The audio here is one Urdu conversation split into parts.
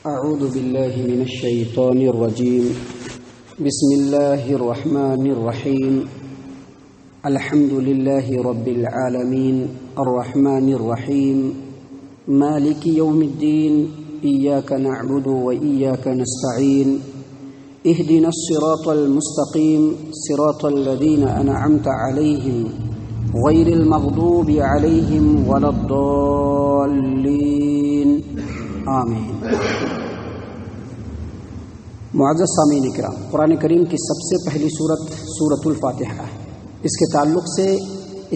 أعوذ بالله من الشيطان الرجيم. بسم الله الرحمن الرحيم. الحمد لله رب العالمين الرحمن الرحيم مالك يوم الدين إياك نعبد وإياك نستعين اهدنا الصراط المستقيم صراط الذين أنعمت عليهم غير المغضوب عليهم ولا الضالين آمین. معزز سامعین کرام، قرآن کریم کی سب سے پہلی صورت سورۃ الفاتحہ ہے. اس کے تعلق سے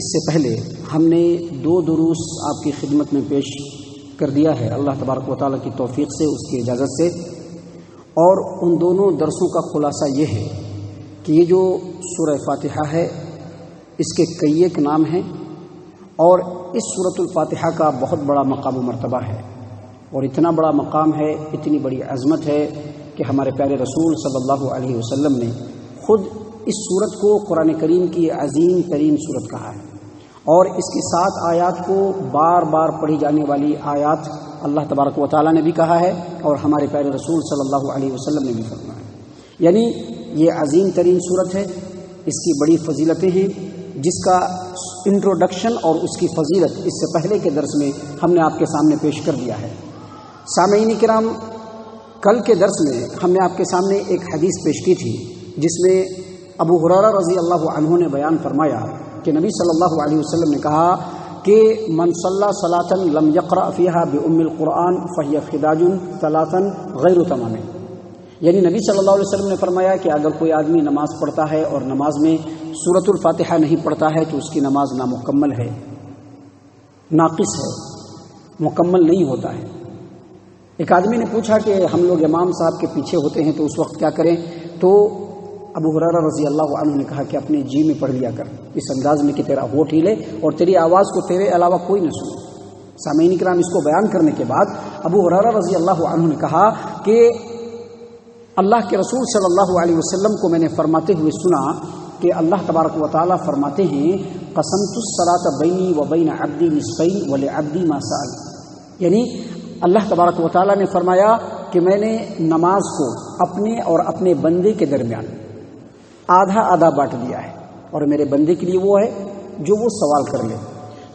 اس سے پہلے ہم نے 2 دروس آپ کی خدمت میں پیش کر دیا ہے اللہ تبارک و تعالیٰ کی توفیق سے، اس کی اجازت سے، اور ان دونوں درسوں کا خلاصہ یہ ہے کہ یہ جو سورہ فاتحہ ہے اس کے کئی ایک نام ہیں، اور اس سورۃ الفاتحہ کا بہت بڑا مقام و مرتبہ ہے، اور اتنا بڑا مقام ہے، اتنی بڑی عظمت ہے کہ ہمارے پیارے رسول صلی اللہ علیہ وسلم نے خود اس سورت کو قرآن کریم کی عظیم ترین سورت کہا ہے، اور اس کی 7 آیات کو بار بار پڑھی جانے والی آیات اللہ تبارک و تعالیٰ نے بھی کہا ہے، اور ہمارے پیارے رسول صلی اللہ علیہ وسلم نے بھی فرمایا ہے. یعنی یہ عظیم ترین سورت ہے، اس کی بڑی فضیلتیں ہیں، جس کا انٹروڈکشن اور اس کی فضیلت اس سے پہلے کے درس میں ہم نے آپ کے سامنے پیش کر دیا ہے. سامعین کرام، کل کے درس میں ہم نے آپ کے سامنے ایک حدیث پیش کی تھی جس میں ابو ہریرہ رضی اللہ عنہ نے بیان فرمایا کہ نبی صلی اللہ علیہ وسلم نے کہا کہ من صلی صلاۃ لم یقرأ فیہا بأم القرآن فہی خداج ثلاثا غیر تمام. یعنی نبی صلی اللہ علیہ وسلم نے فرمایا کہ اگر کوئی آدمی نماز پڑھتا ہے اور نماز میں سورۃ الفاتحہ نہیں پڑھتا ہے تو اس کی نماز نامکمل ہے، ناقص ہے، مکمل نہیں ہوتا ہے. ایک آدمی نے پوچھا کہ ہم لوگ امام صاحب کے پیچھے ہوتے ہیں تو اس وقت کیا کریں؟ تو ابو ہریرہ رضی اللہ عنہ نے کہا کہ اپنے جی میں پڑھ لیا کر، اس انداز میں کہ تیرا ہونٹ ہلے اور تیری آواز کو تیرے علاوہ کوئی نہ سنے. سامعین کرام، اس کو بیان کرنے کے بعد ابو ہریرہ رضی اللہ عنہ نے کہا کہ اللہ کے رسول صلی اللہ علیہ وسلم کو میں نے فرماتے ہوئے سنا کہ اللہ تبارک و تعالیٰ فرماتے ہیں قسمت الصلاۃ بینی و بین عبدی نصفین ولعبدی ما سأل. یعنی اللہ تبارک و تعالیٰ نے فرمایا کہ میں نے نماز کو اپنے اور اپنے بندے کے درمیان آدھا آدھا بانٹ دیا ہے، اور میرے بندے کے لیے وہ ہے جو وہ سوال کر لے.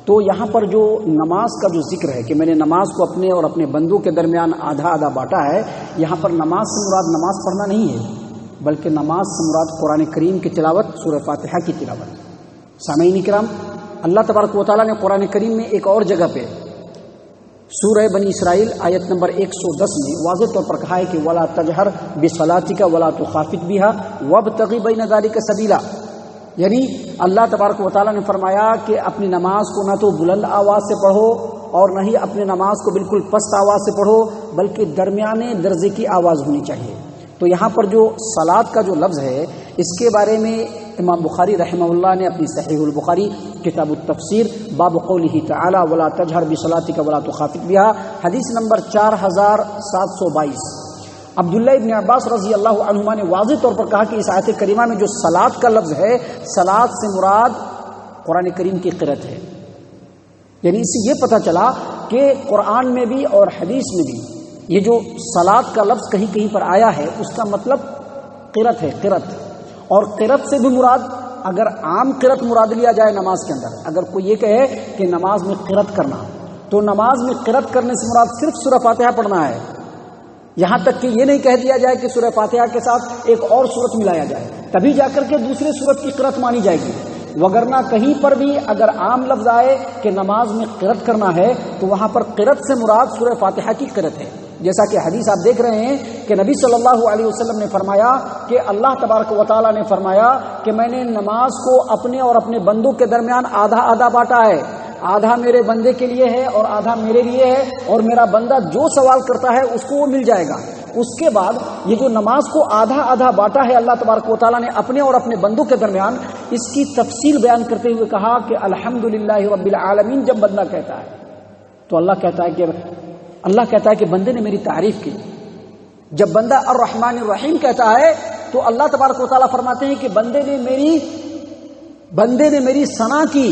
تو یہاں پر جو نماز کا جو ذکر ہے کہ میں نے نماز کو اپنے اور اپنے بندوں کے درمیان آدھا آدھا بانٹا ہے، یہاں پر نماز سے مراد نماز پڑھنا نہیں ہے، بلکہ نماز سے مراد قرآن کریم کی تلاوت، سورہ فاتحہ کی تلاوت. سامعین کرام، اللہ تبارک و تعالیٰ نے قرآن کریم میں ایک اور جگہ پہ سورہ بنی اسرائیل آیت نمبر 110 میں واضح طور پر کہا ہے کہ وَلَا تَجْهَرْ بِصَلَاتِكَ وَلَا تُخَافِتْ بِهَا وَابْتَغِ بَيْنَ ذَلِكَ سَبِيلًا. یعنی اللہ تبارک و تعالیٰ نے فرمایا کہ اپنی نماز کو نہ تو بلند آواز سے پڑھو اور نہ ہی اپنی نماز کو بالکل پست آواز سے پڑھو، بلکہ درمیانے درجے کی آواز ہونی چاہیے. تو یہاں پر جو صلاۃ کا جو لفظ ہے اس کے بارے میں امام بخاری رحمہ اللہ نے اپنی صحیح البخاری کتاب التفسیر باب قولہ تعالی ولا تجہر بصلاتک ولا تخافت بها حدیث نمبر 4722 عبداللہ ابن عباس رضی اللہ عنہما نے واضح طور پر کہا کہ اس آیت کریمہ میں جو صلاۃ کا لفظ ہے، صلاۃ سے مراد قرآن کریم کی قرأت ہے. یعنی اس سے یہ پتہ چلا کہ قرآن میں بھی اور حدیث میں بھی یہ جو صلاۃ کا لفظ کہیں کہیں پر آیا ہے اس کا مطلب قرأت ہے، قرأت. اور قرأت سے بھی مراد اگر عام قرأت مراد لیا جائے نماز کے اندر، اگر کوئی یہ کہے کہ نماز میں قرأت کرنا، تو نماز میں قرأت کرنے سے مراد صرف سورہ فاتحہ پڑھنا ہے. یہاں تک کہ یہ نہیں کہہ دیا جائے کہ سورہ فاتحہ کے ساتھ ایک اور سورت ملایا جائے، تبھی جا کر کے دوسرے سورت کی قرأت مانی جائے گی. وگرنہ کہیں پر بھی اگر عام لفظ آئے کہ نماز میں قرأت کرنا ہے تو وہاں پر قرأت سے مراد سورہ فاتحہ کی قرأت ہے. جیسا کہ حدیث آپ دیکھ رہے ہیں کہ نبی صلی اللہ علیہ وسلم نے فرمایا کہ اللہ تبارک و تعالیٰ نے فرمایا کہ میں نے نماز کو اپنے اور اپنے بندوں کے درمیان آدھا آدھا بانٹا ہے، آدھا میرے بندے کے لیے ہے اور آدھا میرے لیے ہے، اور میرا بندہ جو سوال کرتا ہے اس کو وہ مل جائے گا. اس کے بعد یہ جو نماز کو آدھا آدھا بانٹا ہے اللہ تبارک و تعالیٰ نے اپنے اور اپنے بندوں کے درمیان، اس کی تفصیل بیان کرتے ہوئے کہا کہ الحمدللہ رب العالمین جب بندہ کہتا ہے تو اللہ کہتا ہے کہ بندے نے میری تعریف کی. جب بندہ الرحمن الرحیم کہتا ہے تو اللہ تبارک و تعالیٰ فرماتے ہیں کہ بندے نے میری ثنا کی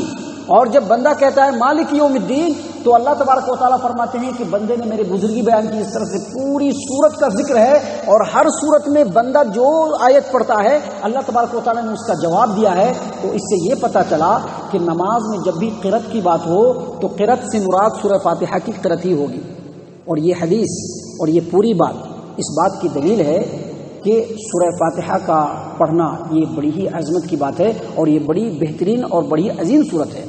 اور جب بندہ کہتا ہے مالک یوم الدین تو اللہ تبارک و تعالیٰ فرماتے ہیں کہ بندے نے میرے بزرگی بیان کی. اس طرح سے پوری سورت کا ذکر ہے اور ہر سورت میں بندہ جو آیت پڑھتا ہے اللہ تبارک و تعالیٰ نے اس کا جواب دیا ہے. تو اس سے یہ پتہ چلا کہ نماز میں جب بھی قرأت کی بات ہو تو قرأت سے مراد سورہ فاتحہ کی قرأت ہی ہوگی. اور یہ حدیث اور یہ پوری بات اس بات کی دلیل ہے کہ سورہ فاتحہ کا پڑھنا یہ بڑی ہی عظمت کی بات ہے اور یہ بڑی بہترین اور بڑی عظیم صورت ہے.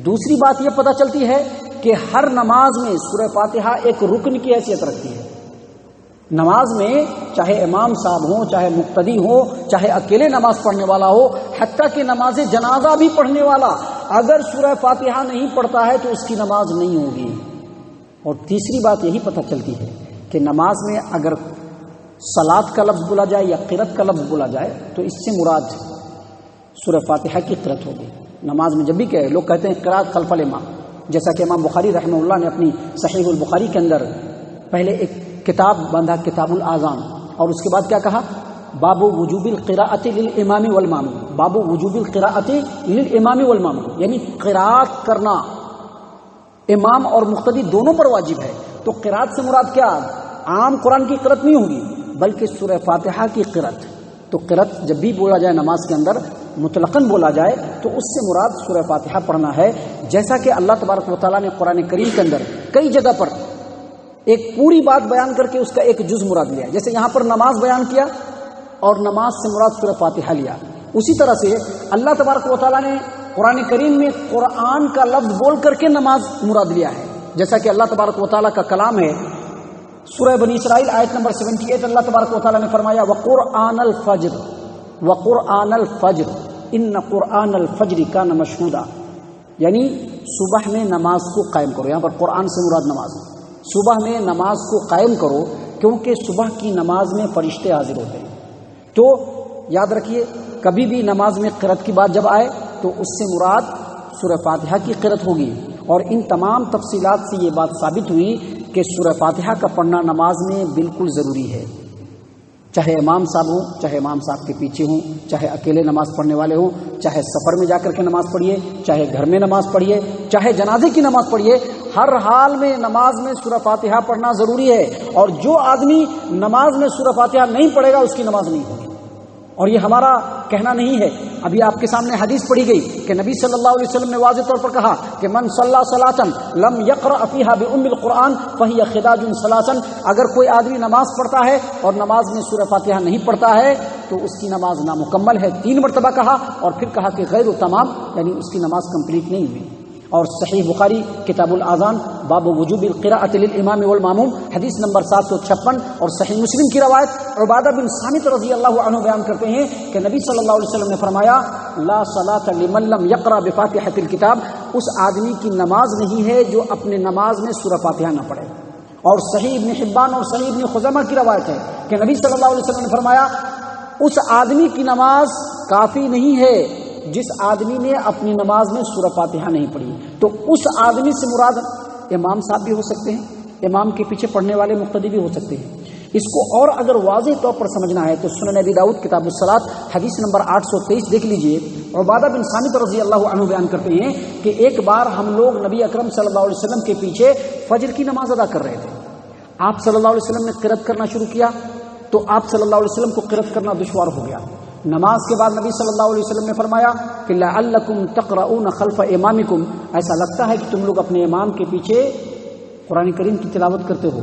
دوسری بات یہ پتہ چلتی ہے کہ ہر نماز میں سورہ فاتحہ ایک رکن کی حیثیت رکھتی ہے. نماز میں چاہے امام صاحب ہوں، چاہے مقتدی ہو، چاہے اکیلے نماز پڑھنے والا ہو، حتیٰ کہ نماز جنازہ بھی پڑھنے والا اگر سورہ فاتحہ نہیں پڑھتا ہے تو اس کی نماز نہیں ہوگی. اور تیسری بات یہی پتہ چلتی ہے کہ نماز میں اگر صلاۃ کا لفظ بولا جائے یا قرأت کا لفظ بولا جائے تو اس سے مراد سورہ فاتحہ کی قرأت ہوگی. نماز میں جب بھی کہ لوگ کہتے ہیں قرأت خلف الامام، جیسا کہ امام بخاری رحمہ اللہ نے اپنی صحیح البخاری کے اندر پہلے ایک کتاب باندھا کتاب الاذان، اور اس کے بعد کیا کہا؟ باب وجوب القراءۃ للامام والماموم. باب وجوب القراءۃ للامام والماموم یعنی قراءت کرنا امام اور مقتدی دونوں پر واجب ہے. تو قراءت سے مراد کیا؟ عام قرآن کی قرأت نہیں ہوگی بلکہ سورہ فاتحہ کی قرأت. تو قرأت جب بھی بولا جائے نماز کے اندر مطلقاً بولا جائے تو اس سے مراد سورہ فاتحہ پڑھنا ہے. جیسا کہ اللہ تبارک و تعالیٰ نے قرآن کریم کے اندر کئی جگہ پر ایک پوری بات بیان کر کے اس کا ایک جز مراد لیا. جیسے یہاں پر نماز بیان کیا اور نماز سے مراد سورہ فاتحہ لیا. اسی طرح سے اللہ تبارک و تعالیٰ نے قرآن کریم میں قرآن کا لفظ بول کر کے نماز مراد لیا ہے. جیسا کہ اللہ تبارک و تعالیٰ کا کلام ہے سورہ بنی اسرائیل آیت نمبر 78، اللہ تبارک و تعالیٰ نے فرمایا وقرآن الفجر وقرآن الفجر ان قرآن الفجر کان مشہودا، یعنی صبح میں نماز کو قائم کرو. یہاں پر قرآن سے مراد نماز، صبح میں نماز کو قائم کرو کیونکہ صبح کی نماز میں فرشتے حاضر ہوتے ہیں. تو یاد رکھیے کبھی بھی نماز میں قرأت کی بات جب آئے تو اس سے مراد سورہ فاتحہ کی قرأت ہوگی. اور ان تمام تفصیلات سے یہ بات ثابت ہوئی کہ سورہ فاتحہ کا پڑھنا نماز میں بالکل ضروری ہے. چاہے امام صاحب ہوں، چاہے امام صاحب کے پیچھے ہوں، چاہے اکیلے نماز پڑھنے والے ہوں، چاہے سفر میں جا کر کے نماز پڑھیے، چاہے گھر میں نماز پڑھیے، چاہے جنازے کی نماز پڑھیے، ہر حال میں نماز میں سورہ فاتحہ پڑھنا ضروری ہے. اور جو آدمی نماز میں سورہ فاتحہ نہیں پڑھے گا اس کی نماز نہیں ہوگی. اور یہ ہمارا کہنا نہیں ہے، ابھی آپ کے سامنے حدیث پڑھی گئی کہ نبی صلی اللہ علیہ وسلم نے واضح طور پر کہا کہ من صلی صلاۃ لم یقرأ فیہا بأم القرآن فہی خداج ثلاثا. اگر کوئی آدمی نماز پڑھتا ہے اور نماز میں سورہ فاتحہ نہیں پڑھتا ہے تو اس کی نماز نامکمل ہے. 3 مرتبہ کہا اور پھر کہا کہ غیر تمام، یعنی اس کی نماز کمپلیٹ نہیں ہوئی. اور صحیح بخاری کتاب الاذان باب وجوب القراءۃ للامام والماموم حدیث نمبر 756، اور صحیح مسلم کی روایت عبادہ بن صامت رضی اللہ عنہ بیان کرتے ہیں کہ نبی صلی اللہ علیہ وسلم نے فرمایا لا صلاۃ لمن لم یقرأ بفاتحۃ الکتاب، اس آدمی کی نماز نہیں ہے جو اپنے نماز میں سورہ فاتحہ نہ پڑھے. اور صحیح ابن حبان اور صحیح ابن خزیمہ کی روایت ہے کہ نبی صلی اللہ علیہ وسلم نے فرمایا اس آدمی کی نماز کافی نہیں ہے جس آدمی نے اپنی نماز میں سورہ فاتحہ نہیں پڑھی. تو اس آدمی سے مراد امام صاحب بھی ہو سکتے ہیں، امام کے پیچھے پڑھنے والے مقتدی بھی ہو سکتے ہیں. اس کو اور اگر واضح طور پر سمجھنا ہے تو سنن ابی داؤد کتاب الصلاۃ حدیث نمبر 823 دیکھ لیجئے. عبادہ بن صامت رضی اللہ عنہ بیان کرتے ہیں کہ ایک بار ہم لوگ نبی اکرم صلی اللہ علیہ وسلم کے پیچھے فجر کی نماز ادا کر رہے تھے. آپ صلی اللہ علیہ وسلم نے قرأت کرنا شروع کیا تو آپ صلی اللہ علیہ وسلم کو قرأت کرنا دشوار ہو گیا. نماز کے بعد نبی صلی اللہ علیہ وسلم نے فرمایا کہ لعلکم تقرؤون خلف امامکم، ایسا لگتا ہے کہ تم لوگ اپنے امام کے پیچھے قرآن کریم کی تلاوت کرتے ہو.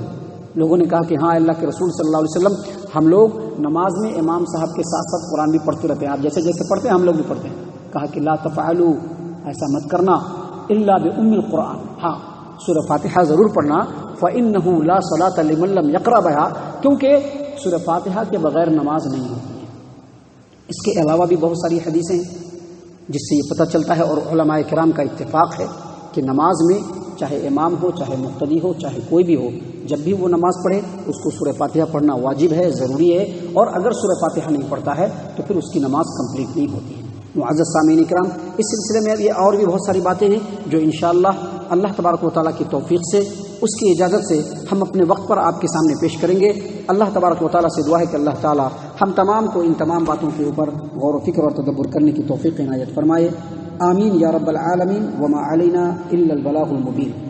لوگوں نے کہا کہ ہاں اللہ کے رسول صلی اللہ علیہ وسلم ہم لوگ نماز میں امام صاحب کے ساتھ ساتھ قرآن بھی پڑھتے رہتے ہیں، آپ جیسے جیسے پڑھتے ہیں ہم لوگ بھی پڑھتے ہیں. کہا کہ لا تفعلوا، ایسا مت کرنا، الا بأم القرآن، ہاں سورہ فاتحہ ضرور پڑھنا. فإنه لا صلاة لمن لم يقرأ بها، کیونکہ سورہ فاتحہ کے بغیر نماز نہیں ہوتی. اس کے علاوہ بھی بہت ساری حدیثیں جس سے یہ پتہ چلتا ہے اور علماء کرام کا اتفاق ہے کہ نماز میں چاہے امام ہو، چاہے مقتدی ہو، چاہے کوئی بھی ہو، جب بھی وہ نماز پڑھے اس کو سورہ فاتحہ پڑھنا واجب ہے، ضروری ہے. اور اگر سورہ فاتحہ نہیں پڑھتا ہے تو پھر اس کی نماز کمپلیٹ نہیں ہوتی ہے. معزز سامعین کرام، اس سلسلے میں یہ اور بھی بہت ساری باتیں ہیں جو انشاءاللہ اللہ تبارک و تعالیٰ کی توفیق سے، اس کی اجازت سے ہم اپنے وقت پر آپ کے سامنے پیش کریں گے. اللہ تبارک و تعالیٰ سے دعا ہے کہ اللہ تعالیٰ ہم تمام کو ان تمام باتوں کے اوپر غور و فکر اور تدبر کرنے کی توفیق عنایت فرمائے. آمین یا رب العالمین وما علینا الا البلاغ المبین۔